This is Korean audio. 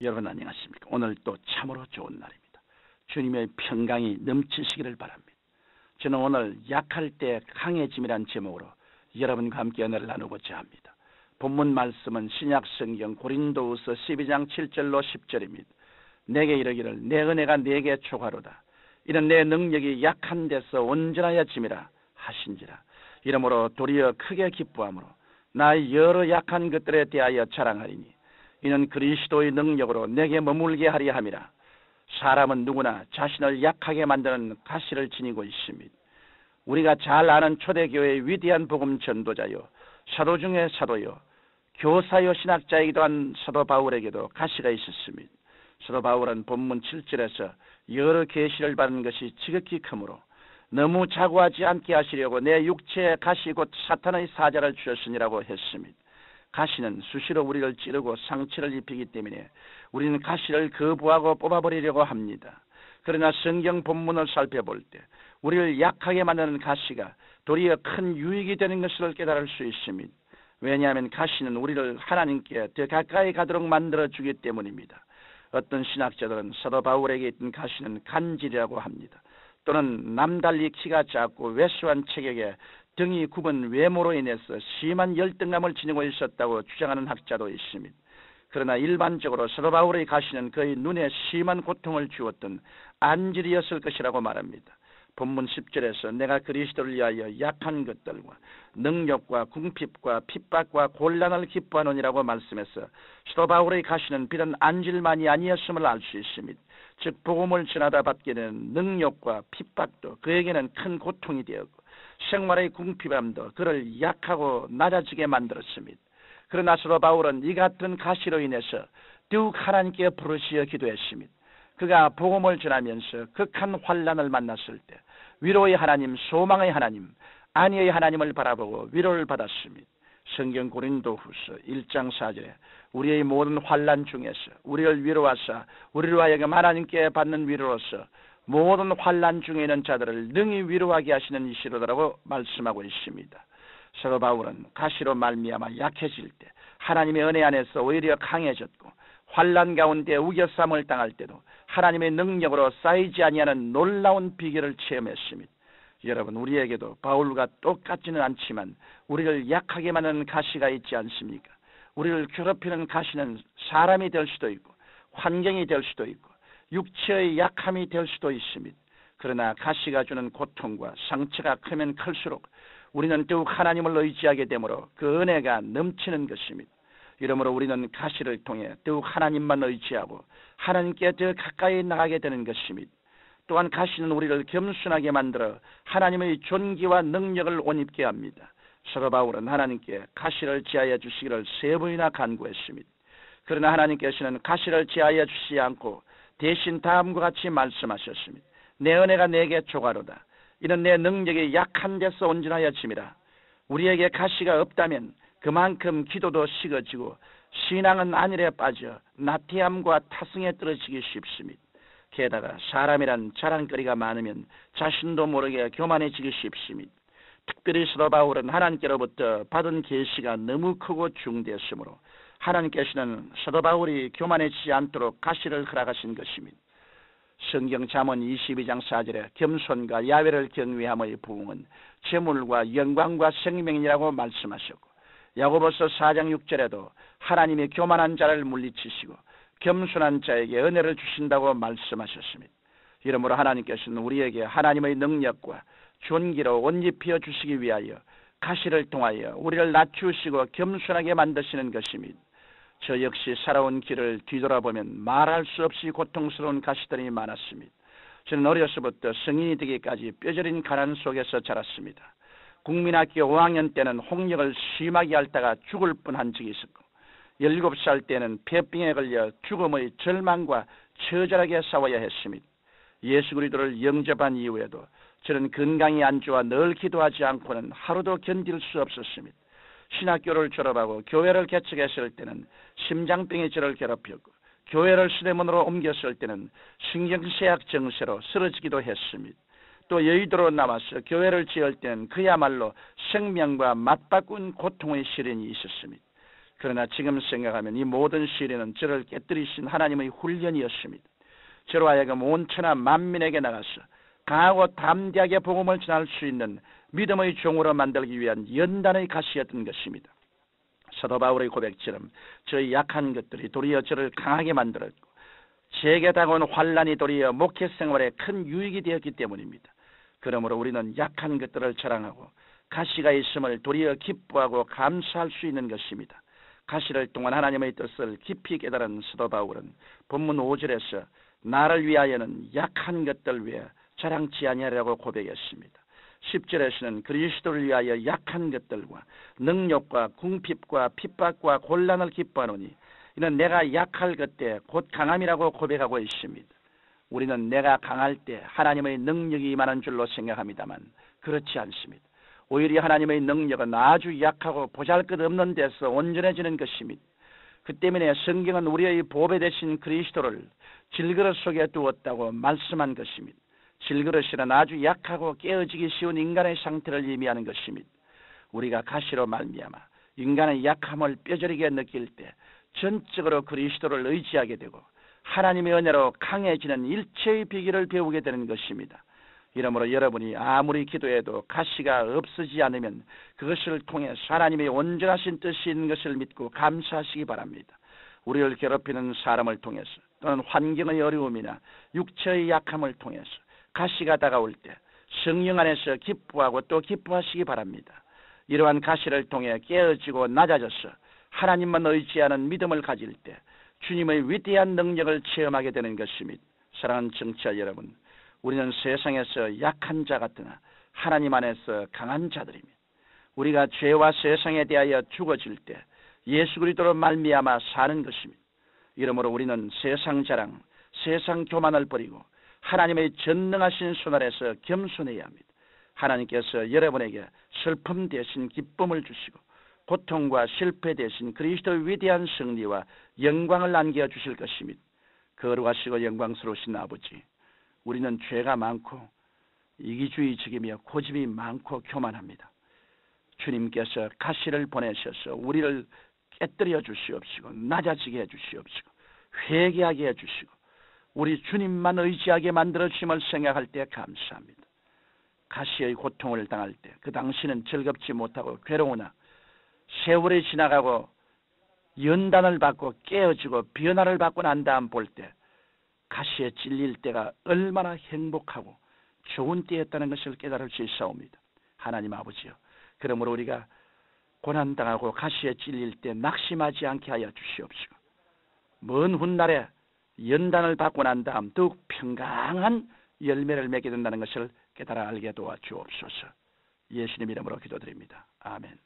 여러분 안녕하십니까? 오늘 또 참으로 좋은 날입니다. 주님의 평강이 넘치시기를 바랍니다. 저는 오늘 약할 때 강해짐이란 제목으로 여러분과 함께 은혜를 나누고자 합니다. 본문 말씀은 신약성경 고린도후서 12장 7절로 10절입니다. 내게 이르기를 내 은혜가 내게 초과로다. 이는 내 능력이 약한 데서 온전하여 짐이라 하신지라. 이러므로 도리어 크게 기뻐함으로 나의 여러 약한 것들에 대하여 자랑하리니 이는 그리스도의 능력으로 내게 머물게 하려 함이라. 사람은 누구나 자신을 약하게 만드는 가시를 지니고 있습니다. 우리가 잘 아는 초대교회의 위대한 복음 전도자요, 사도 중에 사도요, 교사요, 신학자이기도 한 사도 바울에게도 가시가 있었습니다. 사도 바울은 본문 7절에서 여러 계시를 받은 것이 지극히 크므로 너무 자고하지 않게 하시려고 내 육체에 가시 곧 사탄의 사자를 주셨으니라고 했습니다. 가시는 수시로 우리를 찌르고 상처를 입히기 때문에 우리는 가시를 거부하고 뽑아버리려고 합니다. 그러나 성경 본문을 살펴볼 때 우리를 약하게 만드는 가시가 도리어 큰 유익이 되는 것을 깨달을 수 있습니다. 왜냐하면 가시는 우리를 하나님께 더 가까이 가도록 만들어주기 때문입니다. 어떤 신학자들은 사도 바울에게 있던 가시는 간질이라고 합니다. 또는 남달리 키가 작고 왜소한 체격에 등이 굽은 외모로 인해서 심한 열등감을 지니고 있었다고 주장하는 학자도 있습니다. 그러나 일반적으로 사도 바울의 가시는 그의 눈에 심한 고통을 주었던 안질이었을 것이라고 말합니다. 본문 10절에서 내가 그리스도를 위하여 약한 것들과 능력과 궁핍과 핍박과 곤란을 기뻐하노니라고 말씀해서 사도 바울의 가시는 비단 안질만이 아니었음을 알 수 있습니다. 즉 복음을 전하다 받게 되는 능력과 핍박도 그에게는 큰 고통이 되었고 생활의 궁핍함도 그를 약하고 낮아지게 만들었습니다. 그러나 사도 바울은 이 같은 가시로 인해서 더욱 하나님께 부르시어 기도했습니다. 그가 복음을 전하면서 극한 환난을 만났을 때 위로의 하나님, 소망의 하나님, 안위의 하나님을 바라보고 위로를 받았습니다. 성경 고린도후서 1장 4절에 우리의 모든 환난 중에서 우리를 위로하사 우리로 하여금 하나님께 받는 위로로서 모든 환난 중에 있는 자들을 능히 위로하게 하시는 이시로다라고 말씀하고 있습니다. 사도 바울은 가시로 말미암아 약해질 때 하나님의 은혜 안에서 오히려 강해졌고 환난 가운데 우겨쌈을 당할 때도 하나님의 능력으로 쌓이지 아니하는 놀라운 비결을 체험했습니다. 여러분 우리에게도 바울과 똑같지는 않지만 우리를 약하게 만드는 가시가 있지 않습니까? 우리를 괴롭히는 가시는 사람이 될 수도 있고 환경이 될 수도 있고 육체의 약함이 될 수도 있습니다. 그러나 가시가 주는 고통과 상처가 크면 클수록 우리는 더욱 하나님을 의지하게 되므로 그 은혜가 넘치는 것입니다. 이러므로 우리는 가시를 통해 더욱 하나님만 의지하고 하나님께 더 가까이 나가게 되는 것입니다. 또한 가시는 우리를 겸손하게 만들어 하나님의 존귀와 능력을 옷 입게 합니다. 사도 바울은 하나님께 가시를 제하여 주시기를 3번이나 간구했습니다. 그러나 하나님께서는 가시를 제하여 주시지 않고 대신 다음과 같이 말씀하셨습니다. 내 은혜가 내게 초과로다. 이는 내 능력이 약한 데서 온전하여 짐이라. 우리에게 가시가 없다면 그만큼 기도도 식어지고 신앙은 안일에 빠져 나태함과 타성에 떨어지기 쉽습니다. 게다가 사람이란 자랑거리가 많으면 자신도 모르게 교만해지기 쉽습니다. 특별히 사도 바울은 하나님께로부터 받은 계시가 너무 크고 중대했으므로 하나님께서는 사도 바울이 교만해지지 않도록 가시를 허락하신 것입니다. 성경 잠언 22장 4절에 겸손과 야훼를 경외함의 부흥은 재물과 영광과 생명이라고 말씀하셨고 야고보서 4장 6절에도 하나님이 교만한 자를 물리치시고 겸손한 자에게 은혜를 주신다고 말씀하셨습니다. 이러므로 하나님께서는 우리에게 하나님의 능력과 존귀로 옷 입혀 주시기 위하여 가시를 통하여 우리를 낮추시고 겸손하게 만드시는 것입니다. 저 역시 살아온 길을 뒤돌아보면 말할 수 없이 고통스러운 가시들이 많았습니다. 저는 어려서부터 성인이 되기까지 뼈저린 가난 속에서 자랐습니다. 국민학교 5학년 때는 홍역을 심하게 앓다가 죽을 뻔한 적이 있었고 17살 때는 폐병에 걸려 죽음의 절망과 처절하게 싸워야 했습니다. 예수 그리스도를 영접한 이후에도 저는 건강이 안 좋아 늘 기도하지 않고는 하루도 견딜 수 없었습니다. 신학교를 졸업하고 교회를 개척했을 때는 심장병이 저를 괴롭혔고 교회를 수레문으로 옮겼을 때는 신경쇠약 증세로 쓰러지기도 했습니다. 또 여의도로 나와서 교회를 지을 때는 그야말로 생명과 맞바꾼 고통의 시련이 있었습니다. 그러나 지금 생각하면 이 모든 시련은 저를 깨뜨리신 하나님의 훈련이었습니다. 저로 하여금 온 천하 만민에게 나가서 강하고 담대하게 복음을 전할 수 있는 믿음의 종으로 만들기 위한 연단의 가시였던 것입니다. 사도 바울의 고백처럼 저의 약한 것들이 도리어 저를 강하게 만들었고 제게 다가온 환난이 도리어 목회 생활에 큰 유익이 되었기 때문입니다. 그러므로 우리는 약한 것들을 자랑하고 가시가 있음을 도리어 기뻐하고 감사할 수 있는 것입니다. 가시를 통한 하나님의 뜻을 깊이 깨달은 사도 바울은 본문 5절에서 나를 위하여는 약한 것들 외에 자랑치 아니하리라고 고백했습니다. 10절에서는 그리스도를 위하여 약한 것들과 능력과 궁핍과 핍박과 곤란을 기뻐하노니 이는 내가 약할 그때 곧 강함이라고 고백하고 있습니다. 우리는 내가 강할 때 하나님의 능력이 임하는 줄로 생각합니다만 그렇지 않습니다. 오히려 하나님의 능력은 아주 약하고 보잘것없는 데서 온전해지는 것입니다. 그 때문에 성경은 우리의 보배 되신 그리스도를 질그릇 속에 두었다고 말씀한 것입니다. 질그릇이란 아주 약하고 깨어지기 쉬운 인간의 상태를 의미하는 것입니다. 우리가 가시로 말미암아 인간의 약함을 뼈저리게 느낄 때 전적으로 그리스도를 의지하게 되고 하나님의 은혜로 강해지는 일체의 비결을 배우게 되는 것입니다. 이러므로 여러분이 아무리 기도해도 가시가 없어지지 않으면 그것을 통해 하나님의 온전하신 뜻이 있는 것을 믿고 감사하시기 바랍니다. 우리를 괴롭히는 사람을 통해서 또는 환경의 어려움이나 육체의 약함을 통해서 가시가 다가올 때 성령 안에서 기뻐하고 또 기뻐하시기 바랍니다. 이러한 가시를 통해 깨어지고 낮아져서 하나님만 의지하는 믿음을 가질 때 주님의 위대한 능력을 체험하게 되는 것입니다. 사랑하는 청취자 여러분, 우리는 세상에서 약한 자 같으나 하나님 안에서 강한 자들입니다. 우리가 죄와 세상에 대하여 죽어질 때 예수 그리스도로 말미암아 사는 것입니다. 이러므로 우리는 세상 자랑, 세상 교만을 버리고 하나님의 전능하신 손 아래서 겸손해야 합니다. 하나님께서 여러분에게 슬픔 대신 기쁨을 주시고 고통과 실패 대신 그리스도의 위대한 승리와 영광을 안겨주실 것입니다. 거룩하시고 영광스러우신 아버지, 우리는 죄가 많고 이기주의적이며 고집이 많고 교만합니다. 주님께서 가시를 보내셔서 우리를 깨뜨려 주시옵시고 낮아지게 해주시옵시고 회개하게 해주시고 우리 주님만 의지하게 만들어주심을 생각할 때 감사합니다. 가시의 고통을 당할 때 그 당시는 즐겁지 못하고 괴로우나 세월이 지나가고 연단을 받고 깨어지고 변화를 받고 난 다음 볼 때 가시에 찔릴 때가 얼마나 행복하고 좋은 때였다는 것을 깨달을 수 있사옵니다. 하나님 아버지요, 그러므로 우리가 고난당하고 가시에 찔릴 때 낙심하지 않게 하여 주시옵시고 먼 훗날에 연단을 받고 난 다음 더욱 평강한 열매를 맺게 된다는 것을 깨달아 알게 도와주옵소서. 예수님 이름으로 기도드립니다. 아멘.